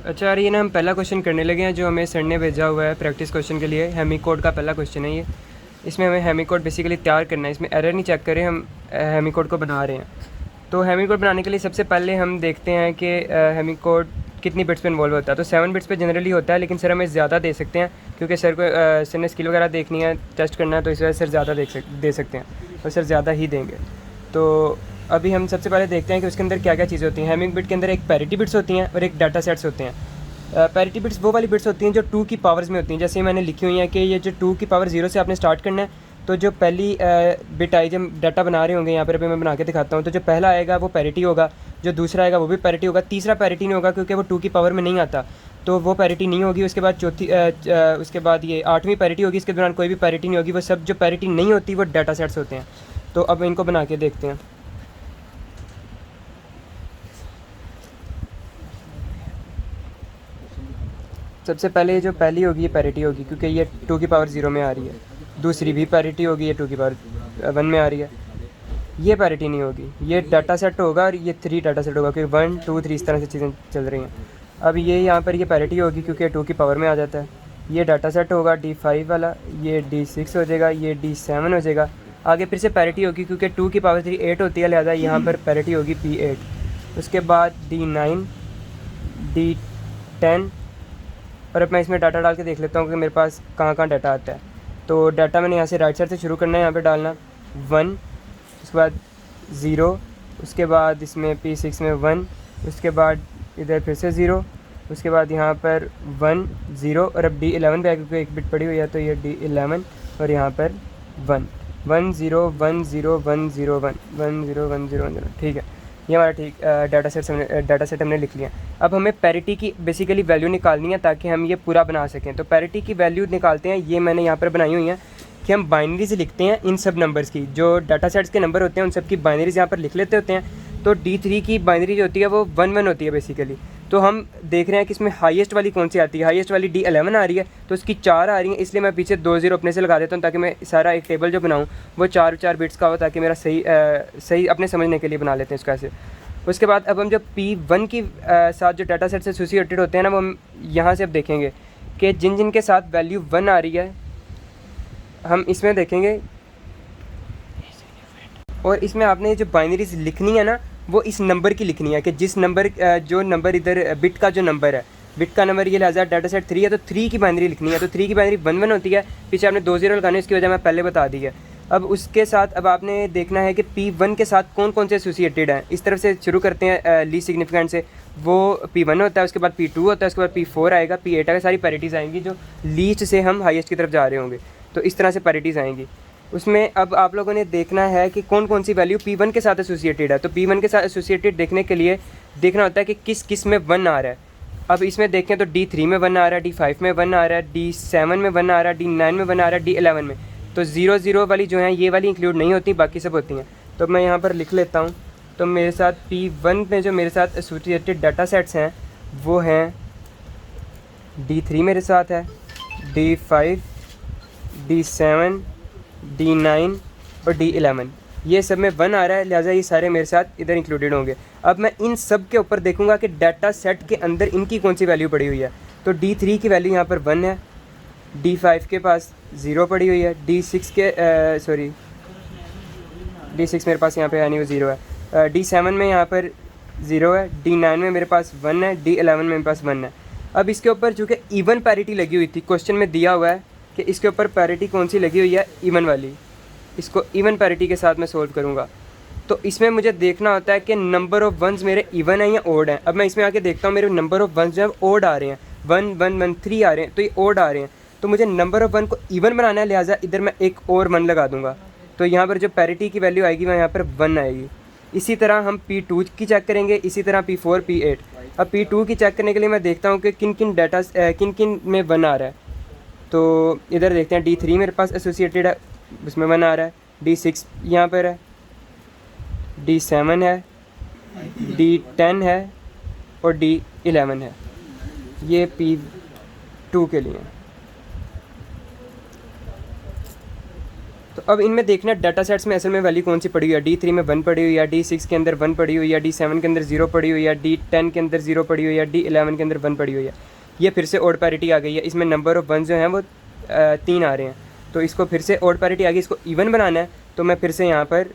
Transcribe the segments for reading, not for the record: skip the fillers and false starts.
अच्छा यार, ये ना हम पहला क्वेश्चन करने लगे हैं जो हमें सर ने भेजा हुआ है प्रैक्टिस क्वेश्चन के लिए। हेमी कोड का पहला क्वेश्चन है ये। इसमें हमें हेमी कोड बेसिकली तैयार करना है, इसमें एरर नहीं चेक करें, हम हेमी कोड को बना रहे हैं। तो हेमी कोड बनाने के लिए सबसे पहले हम देखते हैं कि हेमी कोड कितनी बिट्स पे इन्वॉल्व होता है। तो 7 बिट्स पे जनरली होता है, लेकिन सर हमें ज़्यादा दे सकते हैं क्योंकि सर को सर ने स्किल वगैरह देखनी है, टेस्ट करना है, तो इस वजह से सर ज़्यादा दे सकते हैं, तो सर ज़्यादा ही देंगे। तो अभी हम सबसे पहले देखते हैं कि उसके अंदर क्या क्या चीज़ें होती हैं। हेमिंग बिट के अंदर एक पैरिटी बिट्स होती हैं और एक डाटा सेट्स होते हैं। पैरिटी बिट्स वो वाली बिट्स होती हैं जो 2 की पावर्स में होती हैं। जैसे मैंने लिखी हुई है कि ये जो 2 की पावर 0 से आपने स्टार्ट करना है, तो जो पहली बिट आई, जब डाटा बना रहे होंगे यहाँ पर, अभी मैं बना के दिखाता हूँ। तो जो पहला आएगा वो पैरिटी होगा, जो दूसरा आएगा वो भी पैरिटी होगा, तीसरा पैरिटी नहीं होगा क्योंकि वो 2 की पावर में नहीं आता, तो वो पैरिटी नहीं होगी। उसके बाद उसके बाद ये 8वीं पैरिटी होगी, इसके दौरान कोई भी पैरिटी नहीं होगी। वो सब जो पैरिटी नहीं होती वो डाटा सेट्स होते हैं। तो अब इनको बना के देखते हैं। सबसे पहले जो पहली होगी ये पैरिटी होगी क्योंकि ये 2 की पावर 0 में आ रही है। दूसरी भी पैरिटी होगी, ये 2 की पावर 1 में आ रही है। ये पैरिटी नहीं होगी, ये डाटा सेट होगा और ये 3 डाटा सेट होगा क्योंकि 1 2 3 इस तरह से चीज़ें चल रही हैं। अब ये यहाँ पर ये पैरिटी होगी क्योंकि 2 की पावर में आ जाता है। ये डाटा सेट होगा D5 वाला, ये D6 हो जाएगा, ये D7 हो जाएगा। आगे फिर से पैरिटी होगी क्योंकि 2 की पावर 3 8 होती है, लिहाजा यहाँ पर पैरिटी होगी P8। उसके बाद D9 D10। और अब मैं इसमें डाटा डाल के देख लेता हूँ कि मेरे पास कहाँ कहाँ डाटा आता है। तो डाटा मैंने यहाँ से राइट साइड से शुरू करना है, यहाँ पे डालना 1, उसके बाद 0, उसके बाद इसमें P6 में 1, उसके बाद इधर फिर से 0, उसके बाद यहाँ पर 1 0 और अब D11 पे क्योंकि एक बिट पड़ी हुई है तो ये D11 और यहाँ पर 1 1 0 1 0 1 0 1 1 0 1 0 1 0। ठीक है, ये हमारा ठीक डाटा सेट हमने लिख लिया। अब हमें पैरिटी की बेसिकली वैल्यू निकालनी है ताकि हम ये पूरा बना सकें। तो पैरिटी की वैल्यू निकालते हैं, ये मैंने यहाँ पर बनाई हुई है कि हम बाइनरीज लिखते हैं इन सब नंबर्स की। जो डाटा सेट्स के नंबर होते हैं उन सब की बाइनरीज यहाँ पर लिख लेते होते हैं। तो D3 की बाइनरी जो होती है वो 1 1 होती है बेसिकली। तो हम देख रहे हैं कि इसमें हाईएस्ट वाली कौन सी आती है। हाईएस्ट वाली D11 आ रही है, तो उसकी 4 आ रही है, इसलिए मैं पीछे 2 0 अपने से लगा देता हूँ ताकि मैं सारा एक टेबल जो बनाऊँ वो 4 बिट्स का हो, ताकि मेरा सही अपने समझने के लिए बना लेते हैं इसका ऐसे। उसके बाद अब हम जब P1 की साथ जो डाटा सेट से एसोसिएटेड होते हैं ना, वो हम यहाँ से अब देखेंगे कि जिन जिन के साथ वैल्यू 1 आ रही है हम इसमें देखेंगे। और इसमें आपने जो बाइनरीज लिखनी है ना, वो इस नंबर की लिखनी है कि जिस नंबर जो नंबर इधर बिट का जो नंबर है, बिट का नंबर ये लिहाजा डाटा सेट 3 है तो 3 की बाइनरी लिखनी है। तो 3 की बाइनरी 1 1 होती है, पीछे आपने 2 0 लगाने, इसकी वजह मैं पहले बता दी है। अब उसके साथ अब आपने देखना है कि P1 के साथ कौन कौन से एसोसिएटेड हैं। इस तरफ से शुरू करते हैं लीस्ट सिग्निफिकेंट से, वो P1 होता है, उसके बाद P2 होता है, उसके बाद P4 आएगा, P8 आएगा। सारी पैरिटीज़ आएंगी जो लीस्ट से हम हाईएस्ट की तरफ जा रहे होंगे, तो इस तरह से पैरिटीज़ आएंगी। उसमें अब आप लोगों ने देखना है कि कौन कौन सी वैल्यू P1 के साथ एसोसिएटेड है। तो P1 के साथ एसोसिएटेड देखने के लिए देखना होता है कि किस किस में 1 आ रहा है। अब इसमें देखें तो D3 में 1 आ रहा है, D5 में 1 आ रहा है, D7 में 1 आ रहा है, D9 में 1 आ रहा है, D11 में। तो 0 0 वाली जो हैं ये वाली इंक्लूड नहीं होती, बाकी सब होती हैं। तो मैं यहाँ पर लिख लेता हूँ। तो मेरे साथ P1 में जो मेरे साथ एसोसिएटेड डाटा सेट्स हैं वो हैं D3 मेरे साथ है, D5, D7, D9 और D11। ये सब में 1 आ रहा है, लिहाजा ये सारे मेरे साथ इधर इंक्लूडेड होंगे। अब मैं इन सब के ऊपर देखूंगा कि डाटा सेट के अंदर इनकी कौन सी वैल्यू पड़ी हुई है। तो D3 की वैल्यू यहाँ पर 1 है, D5 के पास 0 पड़ी हुई है, D6 मेरे पास यहाँ पे है नहीं, वो 0 है। D7 में यहाँ पर 0 है, D9 में मेरे पास 1 है, D11 में मेरे पास 1 है। अब इसके ऊपर चूँकि इवन पैरिटी लगी हुई थी, क्वेश्चन में दिया हुआ है कि इसके ऊपर पैरिटी कौन सी लगी हुई है, इवन वाली। इसको इवन पैरिटी के साथ मैं सोल्व करूँगा। तो इसमें मुझे देखना होता है कि नंबर ऑफ़ वंस मेरे इवन हैं या ओड हैं। अब मैं इसमें आके देखता हूँ मेरे नंबर ऑफ़ वंस जो है ओड आ रहे हैं, 1 1 1 3 आ रहे हैं, तो ये ओड आ रहे हैं। तो मुझे नंबर ऑफ़ 1 को इवन बनाना है, लिहाजा इधर मैं एक और 1 लगा दूंगा। तो यहाँ पर जो पैरिटी की वैल्यू आएगी वह यहाँ पर 1 आएगी। इसी तरह हम P2 की चेक करेंगे, इसी तरह P4 P8। अब P2 की चेक करने के लिए मैं देखता हूँ कि किन किन में 1 आ रहा है। तो इधर देखते हैं, D3 मेरे पास एसोसिएटेड है, उसमें 1 आ रहा है, D6 यहाँ पर है, D7 है, D10 है और D11 है। ये P2 के लिए। तो अब इनमें देखना डाटा सेट्स में असल में वैल्यू कौन सी पड़ी हुई है, D3 में 1 पड़ी हुई है, D6 के अंदर 1 पड़ी हुई है, D7 के अंदर 0 पड़ी हुई है, D10 के अंदर 0 पड़ी हुई है, D11 के अंदर 1 पड़ी हुई है। ये फिर से ऑड पैरिटी आ गई है, इसमें नंबर ऑफ वन जो हैं वो 3 आ रहे हैं। तो इसको फिर से ऑड पैरिटी आ गई, इसको इवन बनाना है तो मैं फिर से यहाँ पर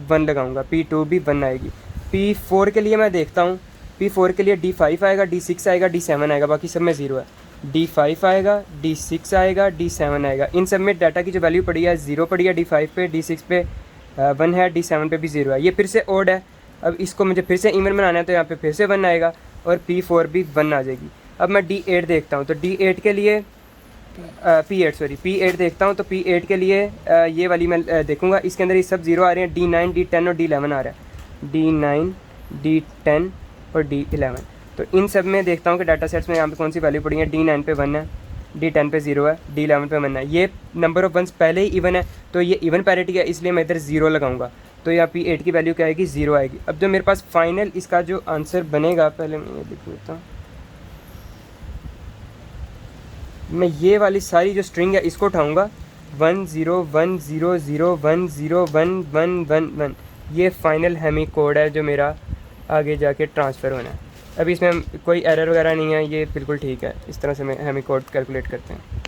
1 लगाऊंगा, P2 भी 1 आएगी। P4 के लिए मैं देखता हूँ, P4 के लिए D5 आएगा, D6 आएगा, D7 आएगा, बाकी सब में 0 है। D5 आएगा, D6 आएगा, D7 आएगा। इन सब में डाटा की जो वैल्यू पड़ी है 0 पड़ी है, D5 पे, D6 पे 1 है, D7 पे भी 0 है। ये फिर से ऑड है, अब इसको मुझे फिर से इवन बनाना है तो यहाँ पे फिर से 1 आएगा और P4 भी 1 आ जाएगी। अब मैं D8 देखता हूँ, तो D8 के लिए P8 देखता हूँ, तो P8 के लिए ये वाली मैं देखूँगा, इसके अंदर ये सब 0 आ रहे हैं, D9, D10 और D11 आ रहा है, D9, D10 और D11। तो इन सब में देखता हूँ कि डाटा सेट्स में यहाँ पे कौन सी वैल्यू पड़ी है। D9 पे 1 है, D10 पे 0 है, D11 पे 1 है। ये नंबर ऑफ वंस पहले ही इवन है तो ये इवन पैरिटी है, इसलिए मैं इधर 0 लगाऊंगा। तो यहाँ P8 की वैल्यू क्या आएगी, 0 आएगी। अब जो मेरे पास फाइनल इसका जो आंसर बनेगा, पहले मैं ये लिख लेता हूँ, मैं ये वाली सारी जो स्ट्रिंग है इसको उठाऊँगा, 1 0 1 0 0 1 0 1 1 1 1। ये फाइनल हेमी कोड है जो मेरा आगे जाके ट्रांसफ़र होना है। अभी इसमें कोई एरर वगैरह नहीं है, ये बिल्कुल ठीक है। इस तरह से मैं हेमी कोड कैलकुलेट करते हैं।